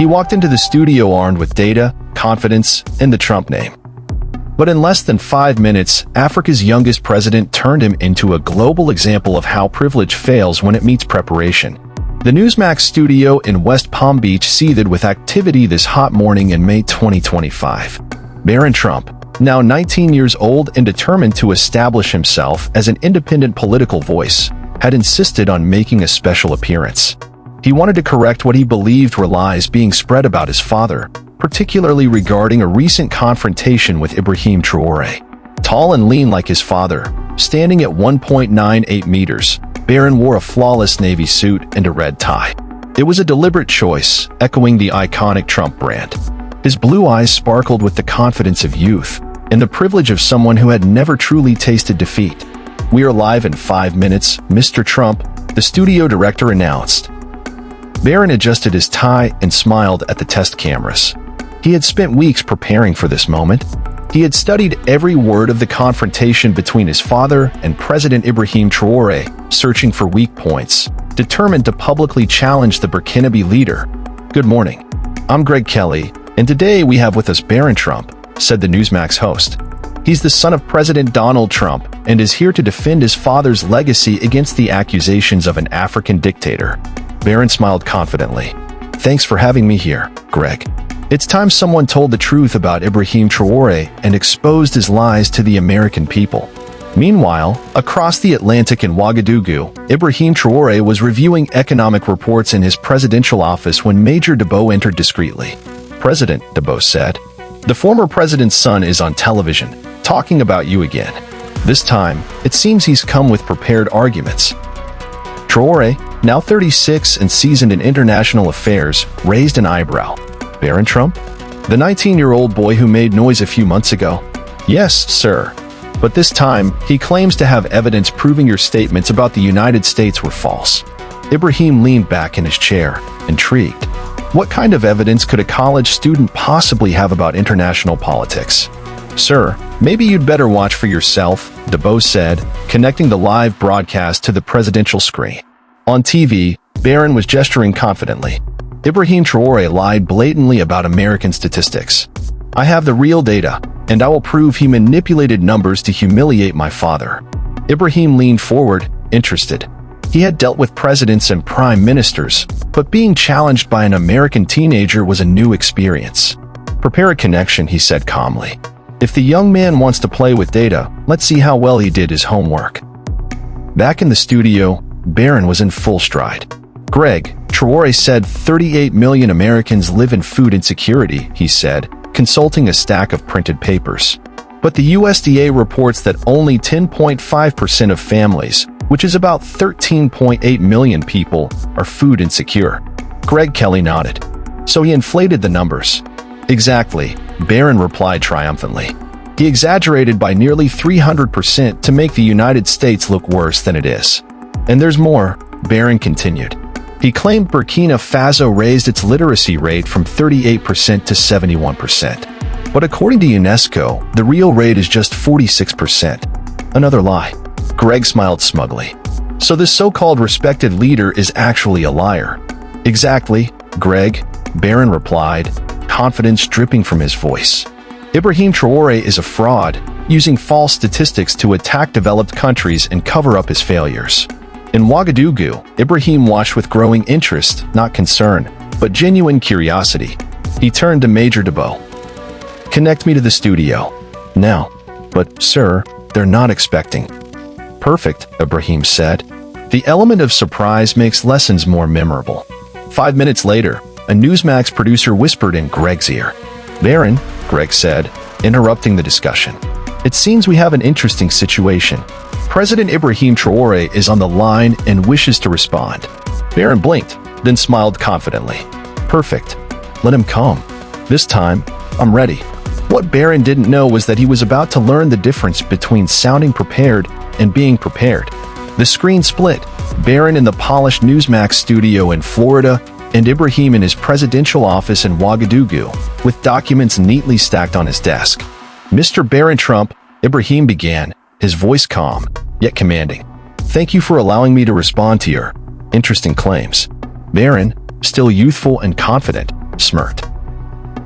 He walked into the studio armed with data, confidence, and the Trump name. But in less than 5 minutes, Africa's youngest president turned him into a global example of how privilege fails when it meets preparation. The Newsmax studio in West Palm Beach seethed with activity this hot morning in May 2025. Barron Trump, now 19 years old and determined to establish himself as an independent political voice, had insisted on making a special appearance. He wanted to correct what he believed were lies being spread about his father, particularly regarding a recent confrontation with Ibrahim Traoré. Tall and lean like his father, standing at 1.98 meters, Barron wore a flawless navy suit and a red tie. It was a deliberate choice, echoing the iconic Trump brand. His blue eyes sparkled with the confidence of youth and the privilege of someone who had never truly tasted defeat. "We are live in 5 minutes, Mr. Trump," the studio director announced. Barron adjusted his tie and smiled at the test cameras. He had spent weeks preparing for this moment. He had studied every word of the confrontation between his father and President Ibrahim Traoré, searching for weak points, determined to publicly challenge the Burkinabe leader. "Good morning. I'm Greg Kelly, and today we have with us Barron Trump," said the Newsmax host. "He's the son of President Donald Trump and is here to defend his father's legacy against the accusations of an African dictator." Barron smiled confidently. "Thanks for having me here, Greg. It's time someone told the truth about Ibrahim Traoré and exposed his lies to the American people." Meanwhile, across the Atlantic in Ouagadougou, Ibrahim Traoré was reviewing economic reports in his presidential office when Major Debo entered discreetly. "President," Debo said, "the former president's son is on television, talking about you again. This time, it seems he's come with prepared arguments." Traoré, now 36 and seasoned in international affairs, raised an eyebrow. "Barron Trump? The 19-year-old boy who made noise a few months ago?" "Yes, sir. But this time, he claims to have evidence proving your statements about the United States were false." Ibrahim leaned back in his chair, intrigued. What kind of evidence could a college student possibly have about international politics? "Sir, maybe you'd better watch for yourself," Debo said, connecting the live broadcast to the presidential screen. On TV, Barron was gesturing confidently. "Ibrahim Traoré lied blatantly about American statistics. I have the real data, and I will prove he manipulated numbers to humiliate my father." Ibrahim leaned forward, interested. He had dealt with presidents and prime ministers, but being challenged by an American teenager was a new experience. "Prepare a connection," he said calmly. "If the young man wants to play with data, let's see how well he did his homework." Back in the studio, Barron was in full stride. "Greg, Traoré said 38 million Americans live in food insecurity," he said, consulting a stack of printed papers. "But the USDA reports that only 10.5% of families, which is about 13.8 million people, are food insecure." Greg Kelly nodded. "So he inflated the numbers." "Exactly," Barron replied triumphantly. "He exaggerated by nearly 300% to make the United States look worse than it is. And there's more," Barron continued. He claimed Burkina Faso raised its literacy rate from 38% to 71%. But according to UNESCO, the real rate is just 46%. Another lie. Greg smiled smugly. "So this so-called respected leader is actually a liar." "Exactly, Greg," Barron replied, confidence dripping from his voice. "Ibrahim Traoré is a fraud, using false statistics to attack developed countries and cover up his failures." In Ouagadougou, Ibrahim watched with growing interest, not concern, but genuine curiosity. He turned to Major Debo. "Connect me to the studio. Now." "But, sir, they're not expecting." "Perfect," Ibrahim said. "The element of surprise makes lessons more memorable." 5 minutes later, a Newsmax producer whispered in Greg's ear. "Barron," Greg said, interrupting the discussion. "It seems we have an interesting situation. President Ibrahim Traoré is on the line and wishes to respond." Barron blinked, then smiled confidently. "Perfect. Let him come. This time, I'm ready." What Barron didn't know was that he was about to learn the difference between sounding prepared and being prepared. The screen split, Barron in the polished Newsmax studio in Florida and Ibrahim in his presidential office in Ouagadougou, with documents neatly stacked on his desk. "Mr. Barron Trump," Ibrahim began, his voice calm, yet commanding. "Thank you for allowing me to respond to your interesting claims." Barron, still youthful and confident, smirked.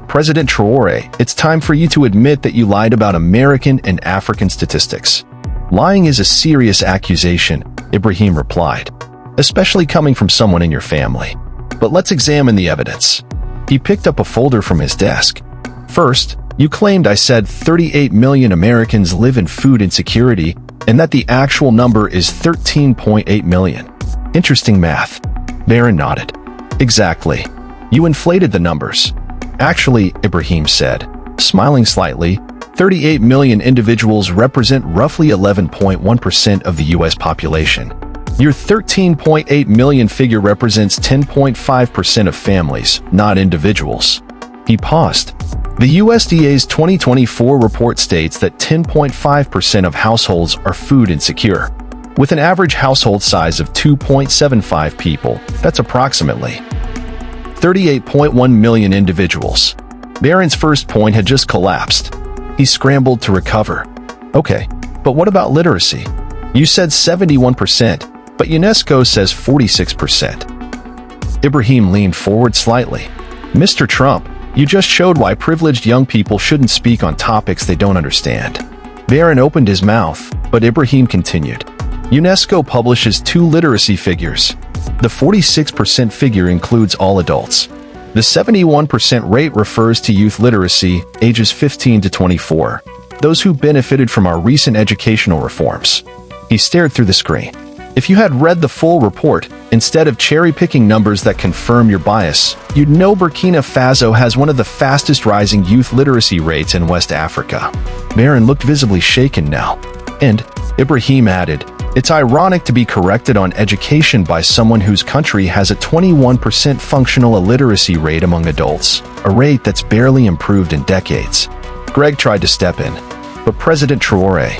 President Traoré, it's time for you to admit that you lied about American and African statistics. Lying is a serious accusation, Ibrahim replied, especially coming from someone in your family. But let's examine the evidence. He picked up a folder from his desk. First, you claimed I said 38 million Americans live in food insecurity and that the actual number is 13.8 million. Interesting math. Barron nodded. Exactly. You inflated the numbers. Actually, Ibrahim said, smiling slightly, 38 million individuals represent roughly 11.1% of the U.S. population. Your 13.8 million figure represents 10.5% of families, not individuals. He paused. The USDA's 2024 report states that 10.5% of households are food insecure. With an average household size of 2.75 people, that's approximately 38.1 million individuals. Barron's first point had just collapsed. He scrambled to recover. Okay, but what about literacy? You said 71%, but UNESCO says 46%. Ibrahim leaned forward slightly. Mr. Trump, you just showed why privileged young people shouldn't speak on topics they don't understand. Barron opened his mouth, but Ibrahim continued. UNESCO publishes two literacy figures. The 46% figure includes all adults. The 71% rate refers to youth literacy, ages 15 to 24, those who benefited from our recent educational reforms. He stared through the screen. If you had read the full report, instead of cherry-picking numbers that confirm your bias, you'd know Burkina Faso has one of the fastest rising youth literacy rates in West Africa. Barron looked visibly shaken now. And, Ibrahim added, it's ironic to be corrected on education by someone whose country has a 21% functional illiteracy rate among adults, a rate that's barely improved in decades. Greg tried to step in, but President Traoré,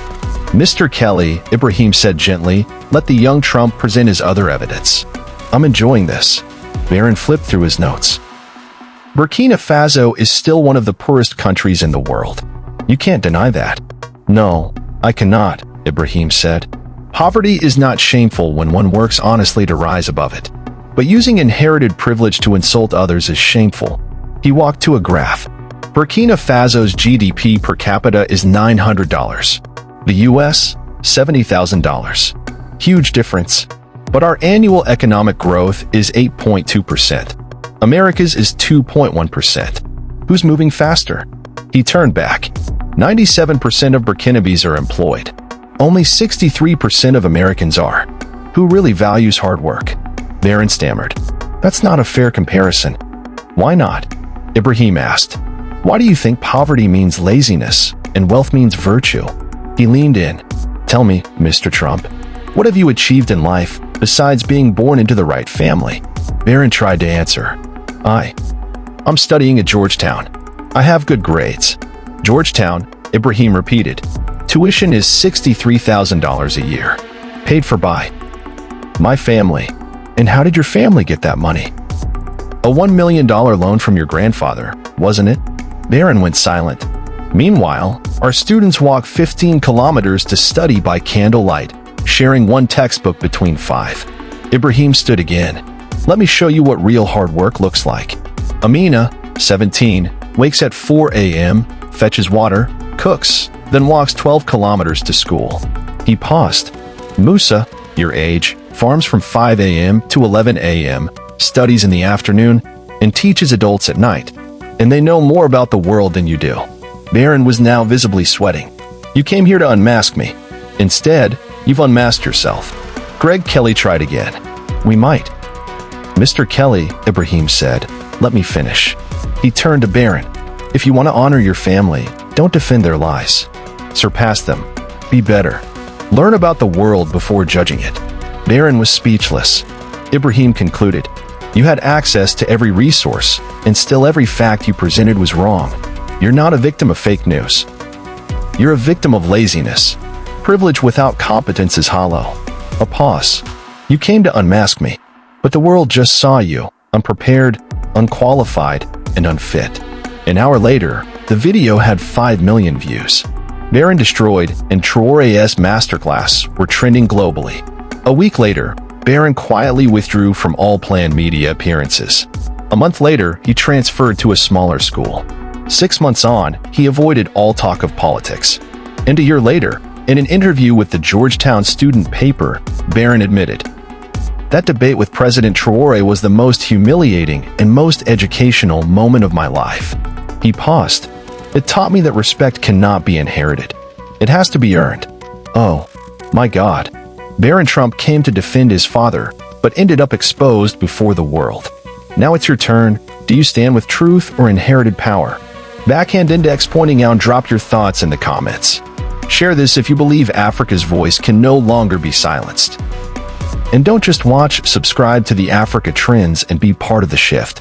Mr. Kelly, Ibrahim said gently, let the young Trump present his other evidence. I'm enjoying this. Barron flipped through his notes. Burkina Faso is still one of the poorest countries in the world. You can't deny that. No, I cannot, Ibrahim said. Poverty is not shameful when one works honestly to rise above it. But using inherited privilege to insult others is shameful. He walked to a graph. Burkina Faso's GDP per capita is $900. The US, $70,000. Huge difference. But our annual economic growth is 8.2%. America's is 2.1%. Who's moving faster? He turned back. 97% of Burkinabes are employed. Only 63% of Americans are. Who really values hard work? Barron stammered. That's not a fair comparison. Why not? Ibrahim asked. Why do you think poverty means laziness and wealth means virtue? He leaned in. Tell me, Mr. Trump, what have you achieved in life besides being born into the right family? Barron tried to answer. I'm studying at Georgetown. I have good grades. Georgetown, Ibrahim repeated. Tuition is $63,000 a year. Paid for by my family. And how did your family get that money? A $1 million loan from your grandfather, wasn't it? Barron went silent. Meanwhile, our students walk 15 kilometers to study by candlelight, sharing one textbook between 5. Ibrahim stood again. Let me show you what real hard work looks like. Amina, 17, wakes at 4 a.m., fetches water, cooks, then walks 12 kilometers to school. He paused. Musa, your age, farms from 5 a.m. to 11 a.m., studies in the afternoon, and teaches adults at night. And they know more about the world than you do. Barron was now visibly sweating. You came here to unmask me. Instead, you've unmasked yourself. Greg Kelly tried again. We might. Mr. Kelly, Ibrahim said, let me finish. He turned to Barron. If you want to honor your family, don't defend their lies. Surpass them. Be better. Learn about the world before judging it. Barron was speechless. Ibrahim concluded, you had access to every resource, and still every fact you presented was wrong. You're not a victim of fake news. You're a victim of laziness. Privilege without competence is hollow. A pause. You came to unmask me, but the world just saw you, unprepared, unqualified, and unfit. An hour later, the video had 5 million views. Barron destroyed and Traoré's masterclass were trending globally. A week later, Barron quietly withdrew from all planned media appearances. A month later, he transferred to a smaller school. 6 months on, he avoided all talk of politics. And a year later, in an interview with the Georgetown student paper, Barron admitted, "That debate with President Traoré was the most humiliating and most educational moment of my life." He paused. "It taught me that respect cannot be inherited. It has to be earned." Oh, my God. Barron Trump came to defend his father, but ended up exposed before the world. Now it's your turn. Do you stand with truth or inherited power? Backhand Index pointing out, drop your thoughts in the comments. Share this if you believe Africa's voice can no longer be silenced. And don't just watch, subscribe to the Africa Trends and be part of the shift.